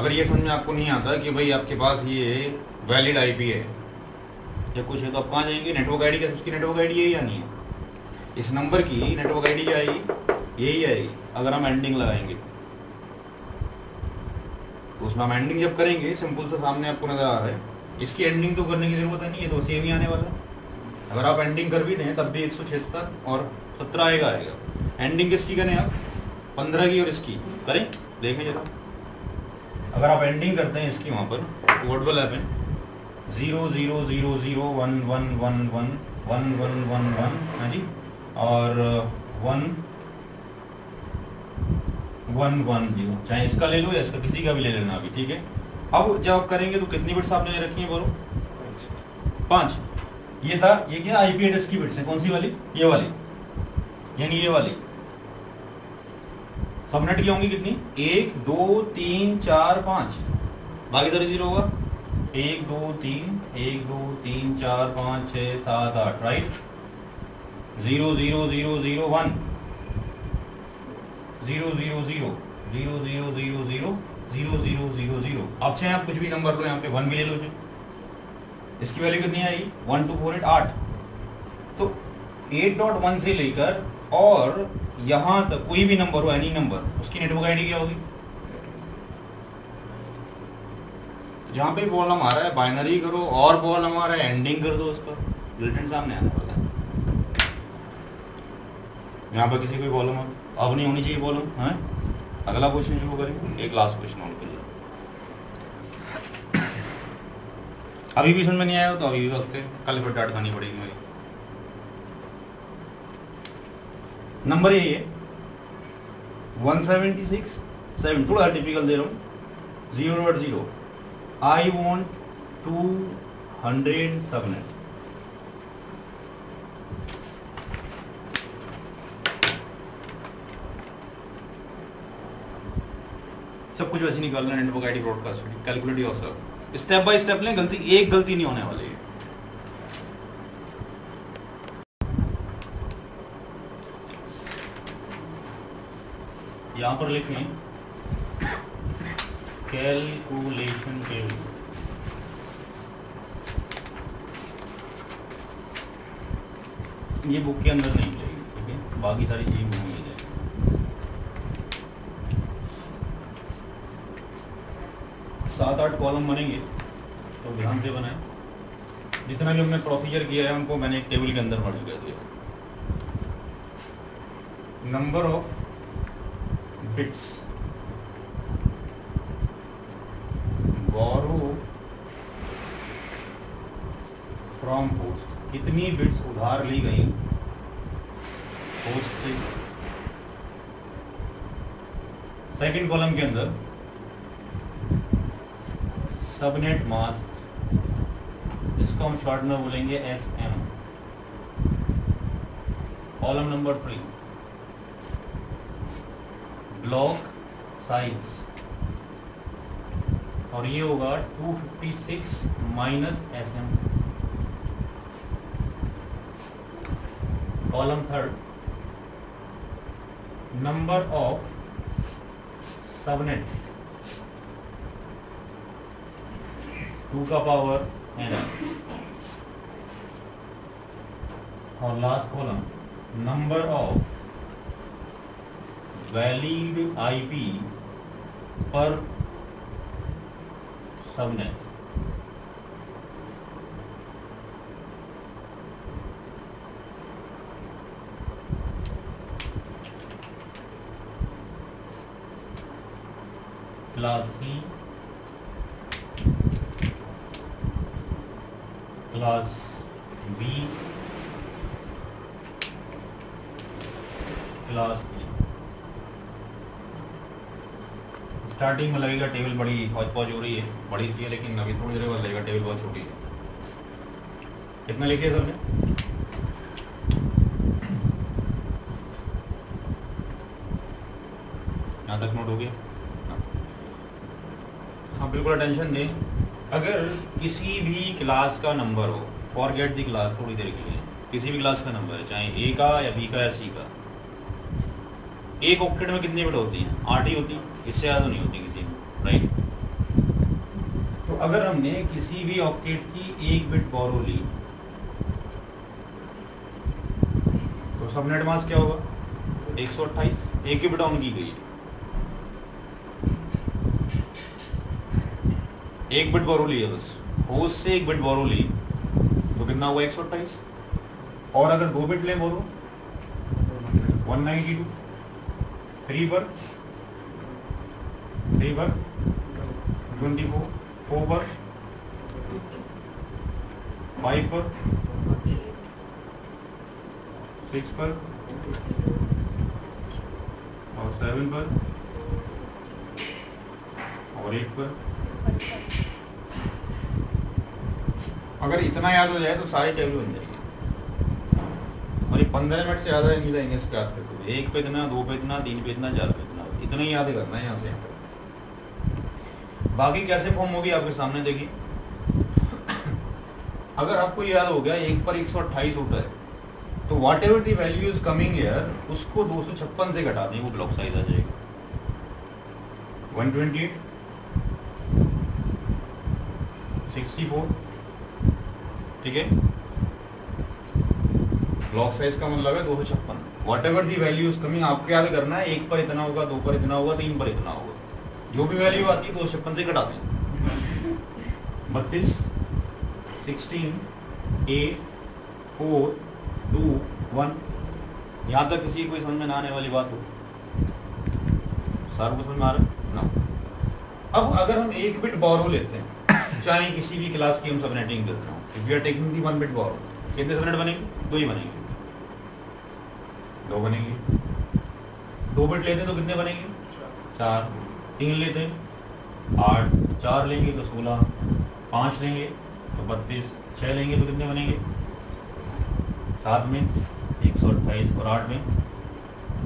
अगर ये समझ में आपको नहीं आता कि भाई आपके पास ये वैलिड आईपी है या कुछ है, तो आप कहाँ जाएंगे? नेटवर्क आईडी का, उसकी नेटवर्क आईडी यही आनी है, इस नंबर की नेटवर्क आईडी क्या आएगी? यही आएगी। अगर हम एंडिंग लगाएंगे तो उसमें हम एंडिंग जब करेंगे, सिंपल सा सामने आपको नजर आ रहा है, इसकी एंडिंग तो करने की जरूरत है नहीं है, तो सेम ही आने वाला है। अगर आप एंडिंग कर भी दें तब भी 176 और 17 आएगा। एंडिंग किसकी करें आप? 15 की, और इसकी करें, देखें जरा। अगर आप एंडिंग करते हैं इसकी, वहाँ पर व्हाट विल हैपन? 0 0 0 0 1 1 1 1 1 1 1 1, हाँ जी, और 1 1 1 0, चाहे इसका ले लो या इसका, किसी का भी ले लेना अभी, ठीक है। अब जब आप करेंगे तो कितनी बिट्स आपने ले रखी है बोलो? 5। ये था, ये क्या आईपी एड्रेस की बिट्स है, कौन सी वाली? ये वाली, यानी ये वाली। सबनेट की होंगी कितनी? 1 2 3 4 5, बाकी सारे जीरो होगा। 1 2 3 1 2 3 4 5 6 7 8, राइट। 0 0 0 0 1 0 0 0 0 0 0 0 0 0 0 0। अब चाहे आप कुछ भी नंबर लो, यहाँ पे 1 भी ले लो जी। इसकी वैल्यू कितनी आई? 1 2 4 8 8। तो 8.1 से लेकर और यहां तक कोई भी नंबर हो, एनी नंबर, उसकी नेटवर्क आईडी क्या होगी? तो जहां पे प्रॉब्लम आ रहा है बाइनरी करो, और प्रॉब्लम आ रहा है एंडिंग कर दो उसका, रिजल्ट सामने आने वाला है। यहाँ पर किसी कोई प्रॉब्लम अब नहीं होनी चाहिए प्रॉब्लम है। अगला क्वेश्चन शुरू करेंगे, एक लास्ट क्वेश्चन और करिए। अभी भी समझ में नहीं आया तो अभी भी वक्त है, कल फिर डांट खानी पड़ेगी मेरी। नंबर ये है 176 7, थोड़ा टिपिकल दे रहा हूँ, 0.0। I want 200 subnet. सब कुछ वैसे निकालना है, network ID broadcast calculate yourself, step by step लें, गलती एक गलती नहीं होने वाली है। यहां पर लिखें कैलकुलेशन टेबल। ये बुक के अंदर नहीं मिलेगी, ठीक है, बाकी सारी चीजें बुक में मिल जाएगी। सात 8 कॉलम बनेंगे, तो ध्यान से बनाएं। जितना भी हमने प्रोसीजर किया है उनको मैंने एक टेबल के अंदर मर्ज कर दिया। Number of bits borrow from host, कितनी बिट्स उधार ली गई होस्ट से। सेकंड कॉलम के अंदर सबनेट मास्क, इसको हम शॉर्ट में बोलेंगे SM। Column number 3 block size, और ये होगा 256 minus SM। Column third number of subnet 2 का पावर n, और last column number of valid IP पर subnet. Class C, class B, class E। Starting में लगेगा टेबल बड़ी हौच पौच हो रही है, बड़ी सी है, लेकिन अभी थोड़ी देर बाद लगेगा टेबल बहुत छोटी है। कितना लिखे सबने? यहाँ तक नोट हो गया? हाँ बिल्कुल अटेंशन दें। अगर किसी भी क्लास का नंबर हो, फॉरगेट दी क्लास थोड़ी देर के लिए, किसी भी क्लास का नंबर है, चाहे A का या B का या C का, एक ऑक्टेट में कितनी बिट होती है? 8 ही होती है, इससे ज़्यादा नहीं होती किसी में, राइट। अगर हमने किसी भी ऑक्टेट की एक बिट बोरो ली तो सबनेट मास्क क्या होगा 128, एक ही बिट ऑन की गई है, एक बिट बोरो ली है बस, होस्ट से एक बिट बोरो ली तो कितना हुआ 128। और अगर 2 बिट ले बोरो 192, 3 पर 24, 4 पर 5 पर 6 पर और 7 पर और 8 पर। अगर इतना याद हो जाए तो सारी टेबल बन जाएगी और ये 15 मिनट से ज़्यादा नहीं जाएंगे इसके याद करते हुए। 1 पे इतना, 2 पे इतना, 3 पे इतना, 4 पे इतना, इतना ही याद करना है यहाँ से। बाकी कैसे फॉर्म होगी आपके सामने देखिए। अगर आपको याद हो गया 1 पर 128 होता है तो what ever the value is coming here उसको 256 से घटा दें, वो ब्लॉक साइज आ जाएगा 128, 64, ठीक है। ब्लॉक साइज का मतलब है 256। What ever the value is coming आपको याद करना है, 1 पर इतना होगा, 2 पर इतना होगा, 3 पर इतना होगा, जो भी वैल्यू आती है 256 से घटा दें। 32, 16, 8, 4, 2, 1। यहाँ तक किसी को समझ में ना आने वाली बात हो? सारों को समझ में आ रहा है ना? अब अगर हम एक बिट बोरो लेते हैं, चाहे किसी भी क्लास की हम सबनेटिंग करते हो, if you are taking the 1 bit borrow, कितने सबनेट बनेंगे? 2 ही बनेंगे, 2 बनेंगे। 2 बिट लेते हैं तो कितने बनेंगे? 4। 3 लेते हैं 8, 4 लेंगे तो 16, 5 लेंगे तो 32, 6 लेंगे तो कितने बनेंगे? 7 में 128 और 8 में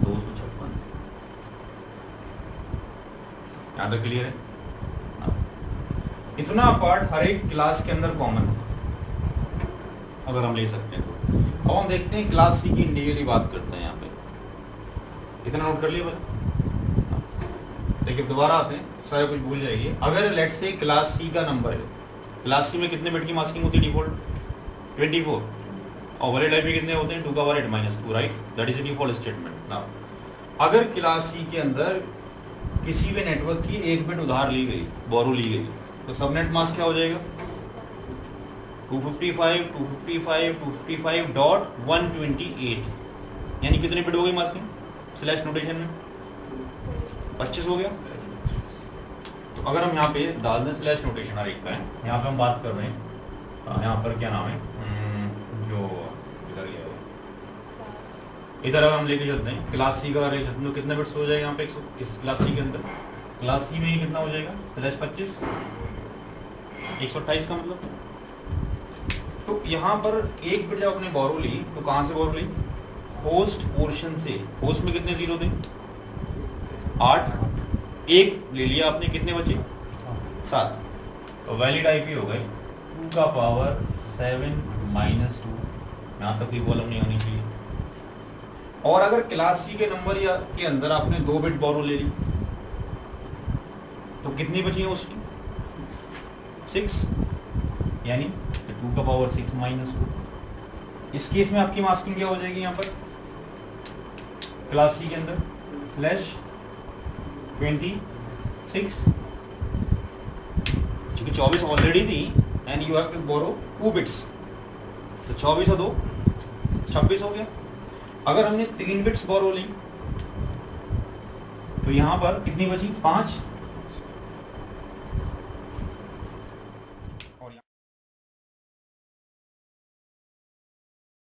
256। यहाँ तक क्लियर है? इतना पार्ट हर एक क्लास के अंदर कॉमन है अगर हम ले सकते हैं तो। अब हम देखते हैं क्लास सी की इंडिविजुअली बात करते हैं। यहाँ पे इतना नोट कर लिया भाई। देखिए दोबारा आते हैं, सारे कुछ भूल जाएगी। अगर लेट से क्लास सी का नंबर है, क्लास सी में कितने बिट की मास्किंग होती है डिफॉल्ट? 24। और वैलिड आईपी कितने होते हैं? 2 का power 8 - 2, right? That is the default statement. Now अगर क्लास सी के अंदर किसी भी नेटवर्क की एक बिट उधार ली गई, बोरो ली गई, तो सबनेट मास्क क्या हो जाएगा? 255.128 यानी कितने बिट हो गई मास्किंग स्लैश नोटेशन में? 25 हो गया। तो अगर हम यहाँ पे डाल दें स्लैश नोटेशन हर एक का है, यहाँ पे हम बात कर रहे हैं, यहाँ पर क्या नाम है जो इधर गया है, इधर अगर हम लेके चलते हैं क्लास सी का लेके चलते हैं तो कितने बिट्स हो जाएगा यहाँ पे? इस क्लास सी के अंदर, क्लास सी में ही कितना हो जाएगा? स्लैश 25, 128 का मतलब। तो यहाँ पर एक बिट जब आपने बोरो ली तो कहाँ से बोरो ली? होस्ट पोर्शन से। होस्ट में कितने जीरो थे? 8, एक ले लिया आपने, कितने बचे? 7। तो वैलिड आईपी हो गई 2 का पावर 7 - 2। यहाँ तक कोई प्रॉब्लम नहीं होनी चाहिए। और अगर क्लास सी के नंबर या के अंदर आपने 2 बिट बोरो ले ली तो कितनी बची है उसकी? 6, यानी 2 का पावर 6 - 2। इस केस में आपकी मास्किंग क्या हो जाएगी यहाँ पर क्लास सी के अंदर? स्लैश 26, चूंकि 24 ऑलरेडी थी and you have to borrow 2 bits, तो 24 और 2 26 हो गया। अगर हमने 3 बिट्स बोरो ली तो यहाँ पर कितनी बची? 5